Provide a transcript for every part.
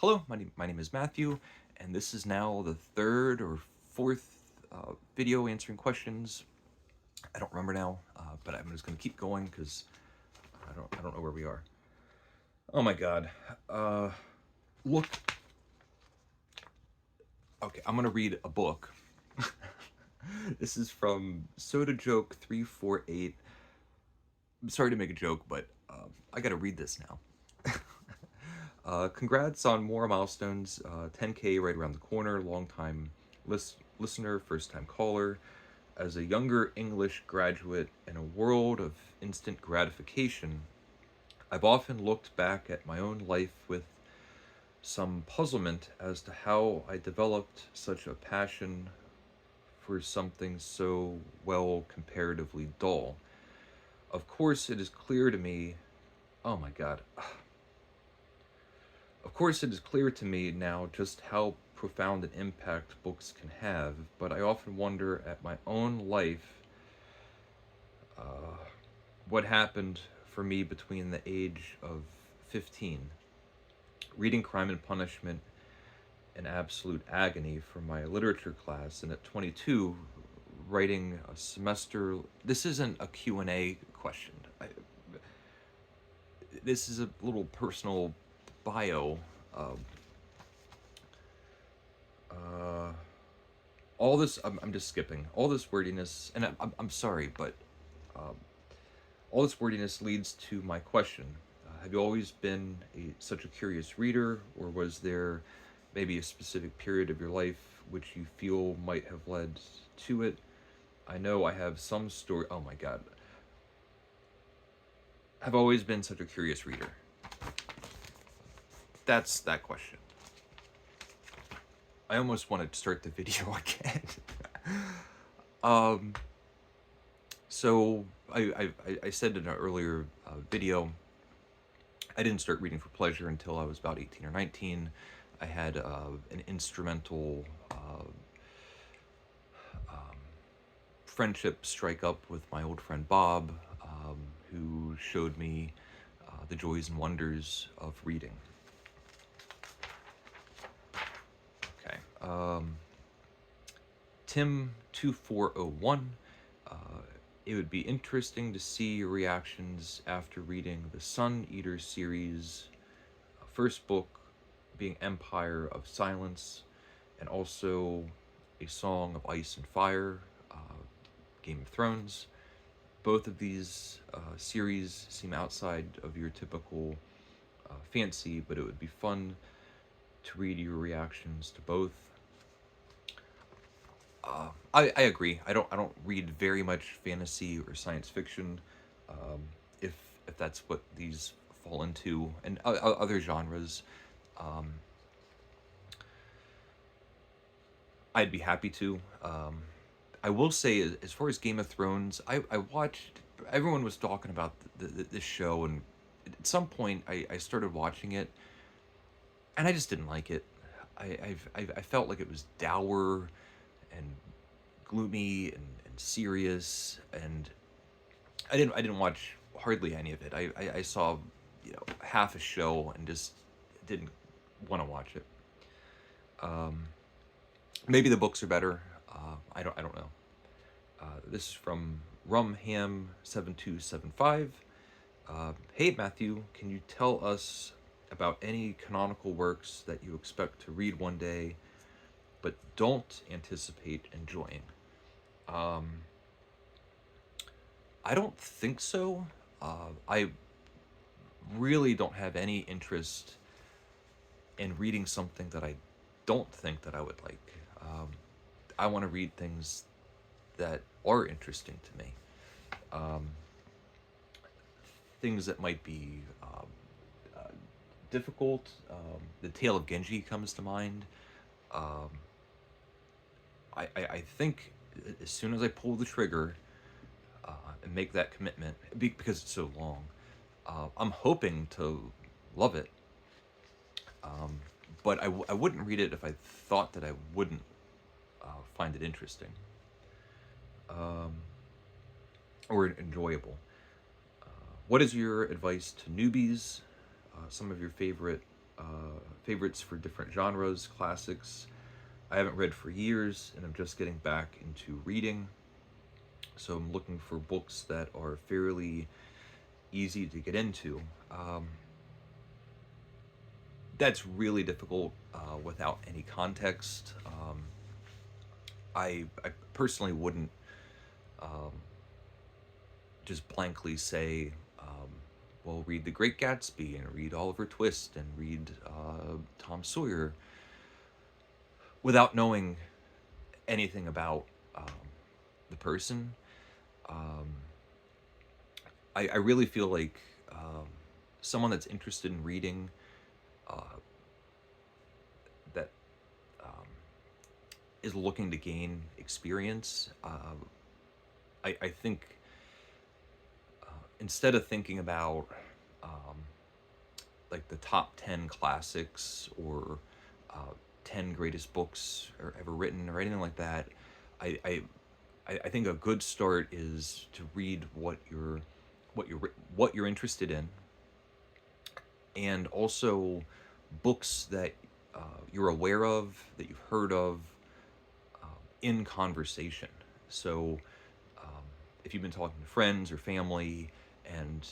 Hello, my name is Matthew, and this is now the third or fourth video answering questions. I don't remember now, but I'm just gonna keep going because I don't know where we are. Oh my God! Look. Okay, I'm gonna read a book. This is from Soda Joke 348. I'm sorry to make a joke, but I gotta read this now. Congrats on more milestones. 10K right around the corner. Long time listener, first time caller. As a younger English graduate in a world of instant gratification, I've often looked back at my own life with some puzzlement as to how I developed such a passion for something so, well, comparatively dull. Of course, it is clear to me. Oh my God. Of course, it is clear to me now just how profound an impact books can have, but I often wonder at my own life what happened for me between the age of 15, reading Crime and Punishment in absolute agony for my literature class, and at 22, writing a semester. This isn't a Q&A question. This is a little personal bio. Um, uh, all this, I'm just skipping. All this wordiness, and I'm sorry, but all this wordiness leads to my question. Have you always been such a curious reader, or was there maybe a specific period of your life which you feel might have led to it? I know I have some story. Oh my God. Have always been such a curious reader. That's that question. I almost wanted to start the video again. um, so I said in an earlier video, I didn't start reading for pleasure until I was about 18 or 19. I had an instrumental friendship strike up with my old friend Bob, who showed me the joys and wonders of reading. Okay. Tim2401. It would be interesting to see your reactions after reading the Sun Eater series, first book being Empire of Silence, and also A Song of Ice and Fire, Game of Thrones. Both of these series seem outside of your typical fancy, but it would be fun to read your reactions to both. I agree. I don't read very much fantasy or science fiction, um, if if that's what these fall into, and other genres. Um, I'd be happy to. I will say, as far as Game of Thrones, I watched. Everyone was talking about this show, and at some point, I started watching it, and I just didn't like it. I felt like it was dour and gloomy and serious, and I didn't watch hardly any of it. I saw half a show and just didn't want to watch it. Maybe the books are better. I don't know. This is from Rumham7275. Hey Matthew, can you tell us about any canonical works that you expect to read one day, but don't anticipate enjoying? I don't think so. I really don't have any interest in reading something that I don't think that I would like. I want to read things that are interesting to me. Things that might be difficult. The Tale of Genji comes to mind. I think as soon as I pull the trigger and make that commitment, because it's so long, I'm hoping to love it. But I wouldn't read it if I thought that I wouldn't find it interesting or enjoyable. What is your advice to newbies? Some of your favorite favorites for different genres, classics. I haven't read for years, and I'm just getting back into reading. So I'm looking for books that are fairly easy to get into. That's really difficult without any context. I personally wouldn't just blankly say, well, read The Great Gatsby and read Oliver Twist and read Tom Sawyer without knowing anything about the person. I really feel like someone that's interested in reading that is looking to gain experience, I think instead of thinking about like the top 10 classics or 10 greatest books or ever written or anything like that, I, I I think a good start is to read what you're interested in, and also books that you're aware of, that you've heard of in conversation. So if you've been talking to friends or family and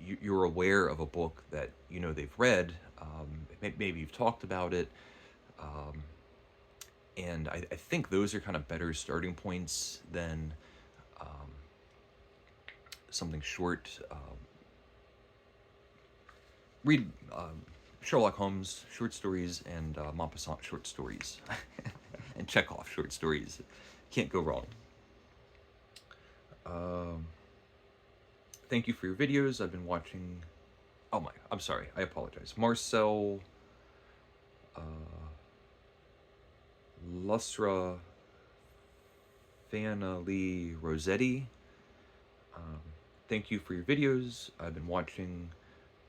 you're aware of a book that you know they've read, maybe you've talked about it, and I think those are kind of better starting points than something short. Read Sherlock Holmes short stories and Maupassant short stories and Chekhov short stories. Can't go wrong. Thank you for your videos. I've been watching. Oh my, I'm sorry. I apologize. Marcel Lusra Fanali Rossetti. Thank you for your videos. I've been watching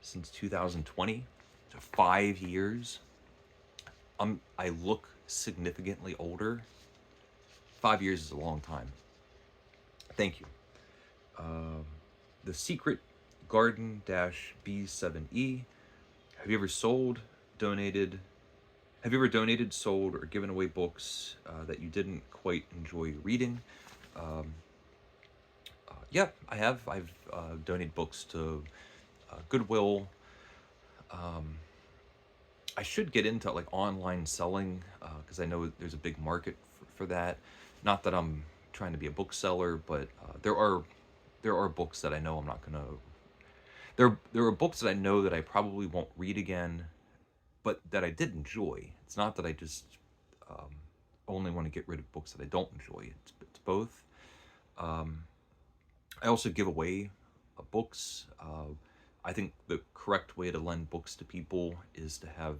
since 2020, so 5 years. I look significantly older. 5 years is a long time. Thank you. The Secret Garden B7E. Have you ever donated, sold, or given away books that you didn't quite enjoy reading? Yeah, I have. I've donated books to Goodwill. I should get into like online selling because I know there's a big market for that. Not that I'm trying to be a bookseller, but there are books that I know I'm not gonna. There are books that I know that I probably won't read again, but that I did enjoy. It's not that I just only want to get rid of books that I don't enjoy. It's both. I also give away books. I think the correct way to lend books to people is to have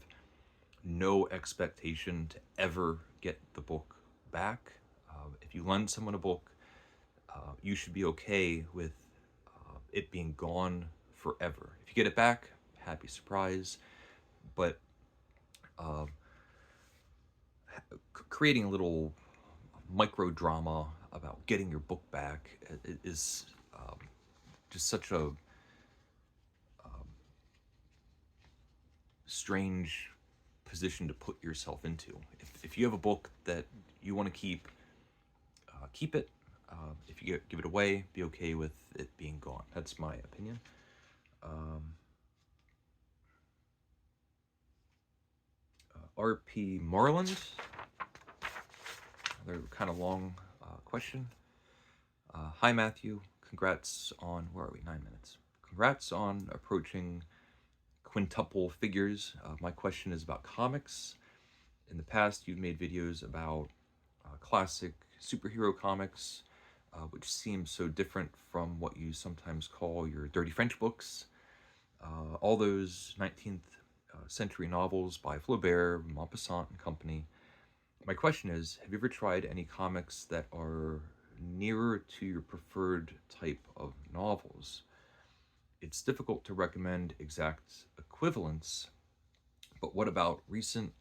no expectation to ever get the book back. If you lend someone a book, you should be okay with it being gone forever. If you get it back, happy surprise. But creating a little micro drama about getting your book back is just such a strange position to put yourself into. If you have a book that you want to keep it. If you give it away, be okay with it being gone. That's my opinion. R.P. Marland, another kind of long question. Hi, Matthew. Congrats on, where are we? 9 minutes. Congrats on approaching quintuple figures. My question is about comics. In the past, you've made videos about classic superhero comics, which seems so different from what you sometimes call your dirty French books. All those 19th century novels by Flaubert, Maupassant, and company. My question is, have you ever tried any comics that are nearer to your preferred type of novels? It's difficult to recommend exact equivalents, but what about recent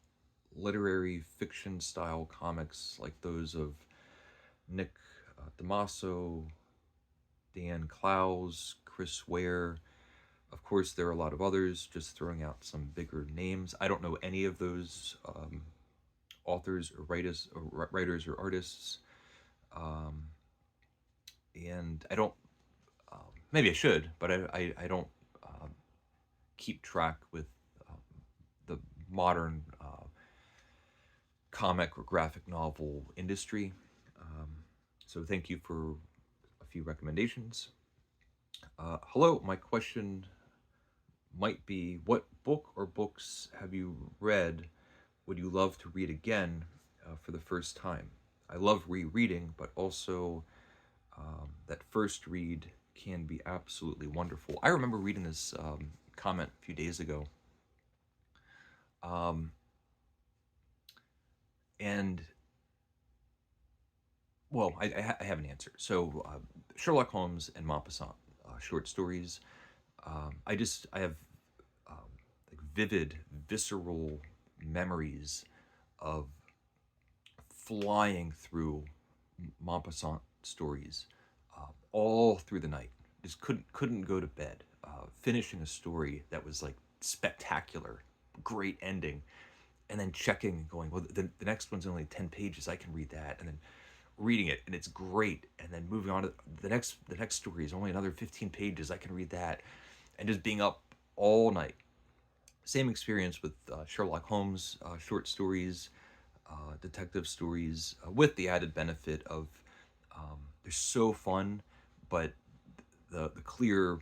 literary fiction style comics like those of Nick Damaso, Dan Clowes, Chris Ware, Of course, there are a lot of others, just throwing out some bigger names. I don't know any of those authors or writers or artists. Um, and I don't, maybe I should, but I don't um, keep track with um, the modern comic or graphic novel industry. Um, so thank you for a few recommendations. Hello, my question might be, what book or books have you read would you love to read again for the first time? I love rereading, but also that first read can be absolutely wonderful. I remember reading this comment a few days ago. Um, and, well, I have an answer. So, Sherlock Holmes and Maupassant short stories. I have um, like vivid, visceral memories of flying through Maupassant stories all through the night. Just couldn't go to bed. Finishing a story that was like spectacular, great ending, and then checking, going, well, the next one's only 10 pages. I can read that, and then reading it, and it's great, and then moving on to the next story is only another 15 pages. I can read that, and just being up all night. Same experience with Sherlock Holmes short stories, detective stories, with the added benefit of they're so fun, but the clear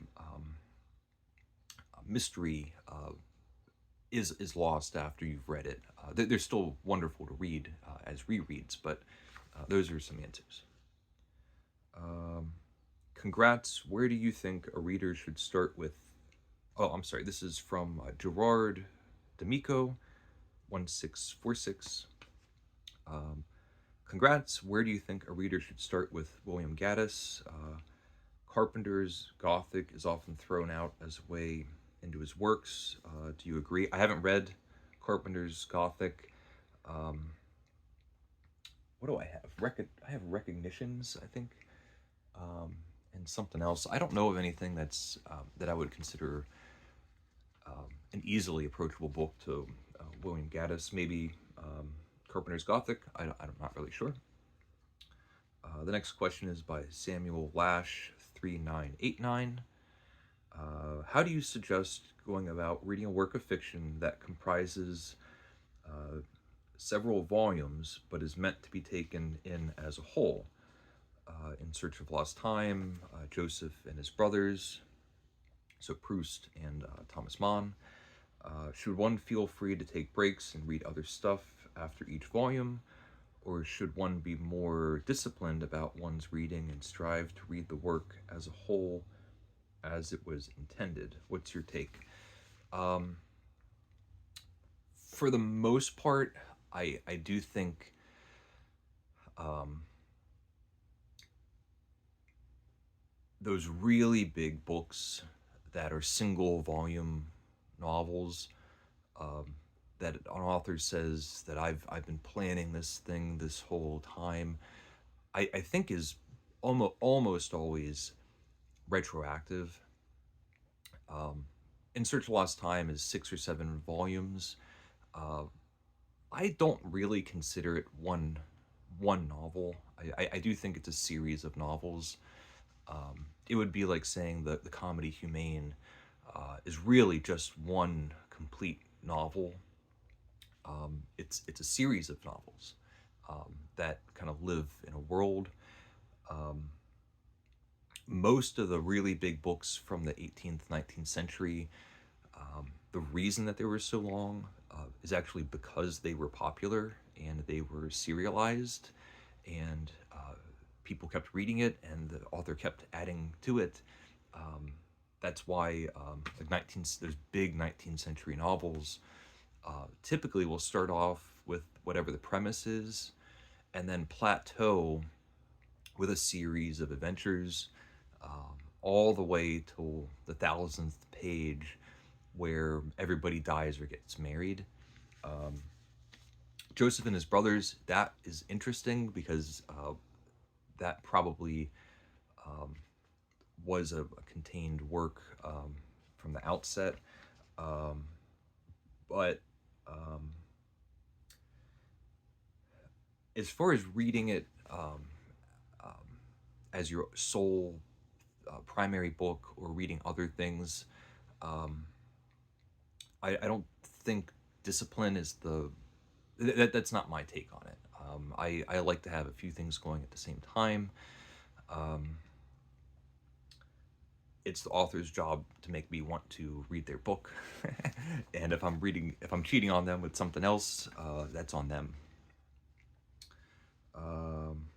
mystery is lost after you've read it. They're still wonderful to read as rereads, but those are some answers. Um, Congrats. Where do you think a reader should start with? Oh, I'm sorry. This is from Gerard D'Amico, 1646. Um, Congrats. Where do you think a reader should start with William Gaddis? Carpenter's Gothic is often thrown out as a way into his works. Do you agree? I haven't read Carpenter's Gothic. Um, what do I have? I have Recognitions, I think, um, and something else. I don't know of anything that I would consider an easily approachable book to William Gaddis. Maybe Carpenter's Gothic. I'm not really sure. The next question is by Samuel Lash 3989. How do you suggest going about reading a work of fiction that comprises uh, several volumes but is meant to be taken in as a whole? In Search of Lost Time, Joseph and His Brothers, so Proust and Thomas Mann. Should one feel free to take breaks and read other stuff after each volume, or should one be more disciplined about one's reading and strive to read the work as a whole as it was intended? What's your take? Um, for the most part, I do think um, those really big books that are single volume novels, um, that an author says that I've been planning this thing this whole time, I think is almost always retroactive. Um, In Search of Lost Time is 6 or 7 volumes. Uh, I don't really consider it one novel. I do think it's a series of novels. It would be like saying that the Comedy Humane is really just one complete novel. It's a series of novels that kind of live in a world. Um, Most of the really big books from the 18th, 19th century, the reason that they were so long is actually because they were popular and they were serialized, and people kept reading it and the author kept adding to it. Um, that's why like 19 there's big 19th century novels typically will start off with whatever the premise is and then plateau with a series of adventures all the way till the 1000th page where everybody dies or gets married. Um, Joseph and His Brothers, that is interesting because that probably was a contained work. from the outset. Um, but as far as reading it as your sole primary book or reading other things, um, I don't think discipline is that's not my take on it. I like to have a few things going at the same time. Um, it's the author's job to make me want to read their book, and if I'm cheating on them with something else, that's on them. Um,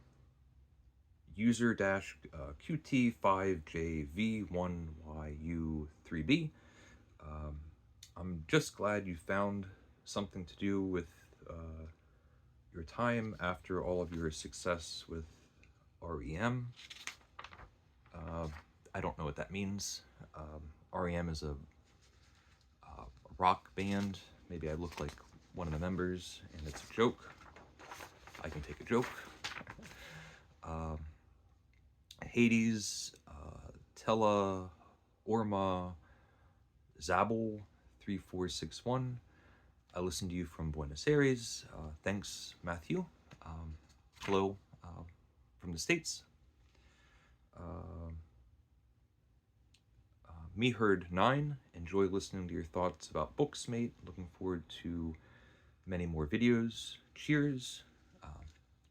User dash QT5JV1YU3B. I'm just glad you found something to do with your time after all of your success with REM. I don't know what that means. REM is a rock band. Maybe I look like one of the members, and it's a joke. I can take a joke. Hades, Tella, Orma, Zabel, 3461. I listen to you from Buenos Aires. Thanks, Matthew. Hello from the States. Me Heard 9. Enjoy listening to your thoughts about books, mate. Looking forward to many more videos. Cheers.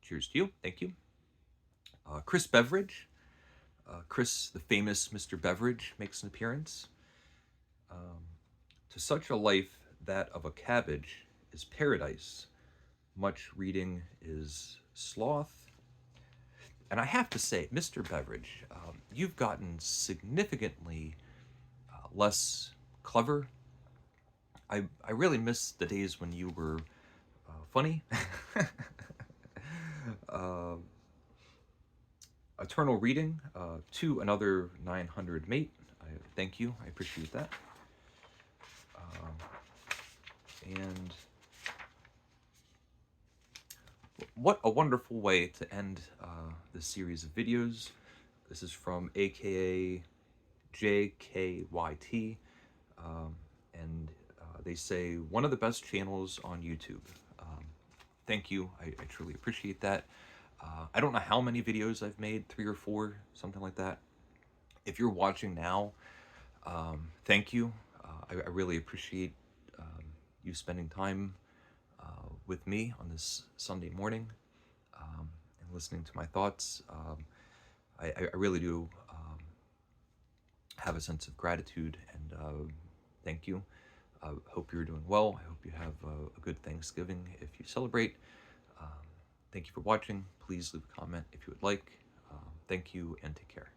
Cheers to you. Thank you. Chris Beveridge. Chris, the famous Mr. Beveridge, makes an appearance. To such a life, that of a cabbage is paradise. Much reading is sloth. And I have to say, Mr. Beveridge, you've gotten significantly less clever. I really miss the days when you were funny. Eternal Reading, to another 900 mate. Thank you. I appreciate that. And what a wonderful way to end this series of videos. This is from AKA JKYT, and they say one of the best channels on YouTube. Thank you. I truly appreciate that. I don't know how many videos I've made, 3 or 4, something like that. If you're watching now, thank you. I really appreciate you spending time with me on this Sunday morning and listening to my thoughts. I really do have a sense of gratitude, and thank you. Hope you're doing well. I hope you have a good Thanksgiving if you celebrate. Thank you for watching. Please leave a comment if you would like. Thank you, and take care.